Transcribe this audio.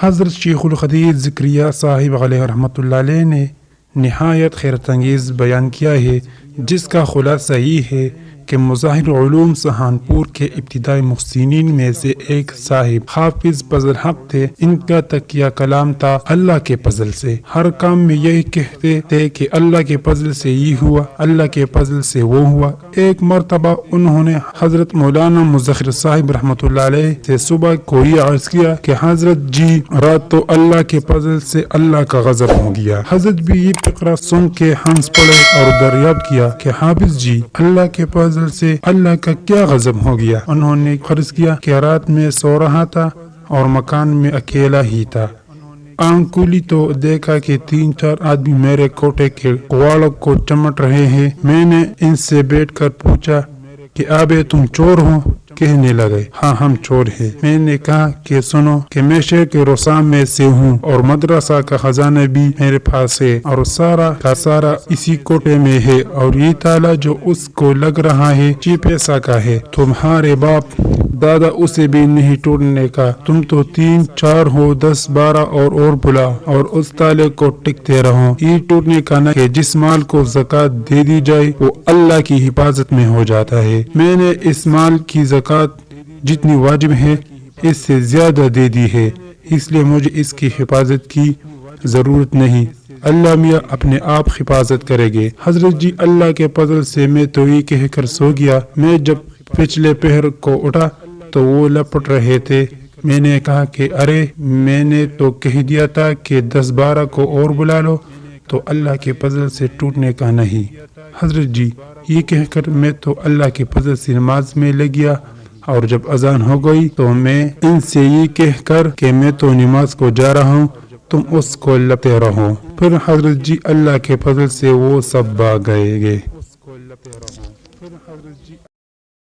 حضرت شیخ الحدیث ذکریہ صاحب علیہ رحمۃ اللہ علیہ نے نہایت حیرت انگیز بیان کیا ہے، جس کا خلاصہ یہ ہے کہ مظاہر علوم سہارنپور کے ابتدائی محسنین میں سے ایک صاحب حافظ فضل حق تھے۔ ان کا تکیہ کلام تھا اللہ کے فضل سے۔ ہر کام میں یہی کہتے تھے کہ اللہ کے فضل سے یہ ہوا، اللہ کے فضل سے وہ ہوا۔ ایک مرتبہ انہوں نے حضرت مولانا مظفر صاحب رحمۃ اللہ علیہ سے صبح کو یہ عرض کیا کہ حضرت جی رات تو اللہ کے فضل سے اللہ کا غضب ہو گیا۔ حضرت بھی یہ فقرہ سن کے ہنس پڑے اور دریافت کیا کہ حافظ جی اللہ کے فضل سے اللہ کا کیا غضب ہو گیا؟ انہوں نے عرض کیا کہ رات میں سو رہا تھا اور مکان میں اکیلا ہی تھا۔ آنکھ کھلی تو دیکھا کہ 3-4 آدمی میرے کوٹے کے کواڑوں کو چمٹ رہے ہیں۔ میں نے ان سے بیٹھ کر پوچھا کہ آبے تم چور ہو؟ کہنے لگے ہاں ہم چور ہیں۔ میں نے کہا کہ سنو کہ میں شہر کے روسام میں سے ہوں اور مدرسہ کا خزانہ بھی میرے پاس ہے اور سارا کا سارا اسی کوٹے میں ہے، اور یہ تالا جو اس کو لگ رہا ہے یہ پیسہ کا ہے۔ تمہارے باپ دادا اسے بھی نہیں توڑنے کا، تم تو 3-4 ہو، 10-12 اور بلا اور اس تالے کو ٹکتے رہو۔ یہ ٹوٹنے کا نہ کہ جس مال کو زکوٰۃ دے دی جائے وہ اللہ کی حفاظت میں ہو جاتا ہے۔ میں نے اس مال کی زکوٰۃ جتنی واجب ہے اس سے زیادہ دے دی ہے، اس لیے مجھے اس کی حفاظت کی ضرورت نہیں، اللہ میاں اپنے آپ حفاظت کرے گے۔ حضرت جی اللہ کے فضل سے میں تو یہ کہہ کر سو گیا۔ میں جب پچھلے پہر کو اٹھا تو وہ لپٹ رہے تھے۔ میں نے کہا کہ ارے میں نے تو کہہ دیا تھا کہ 10-12 کو اور بلا لو، تو اللہ کے فضل سے ٹوٹنے کا نہیں۔ حضرت جی یہ کہہ کر میں تو اللہ کے فضل سے نماز میں لگ گیا، اور جب اذان ہو گئی تو میں ان سے یہ کہہ کر کہ میں تو نماز کو جا رہا ہوں، تم اس کو لپتے رہو۔ پھر حضرت جی اللہ کے فضل سے وہ سب بھاگ گئے۔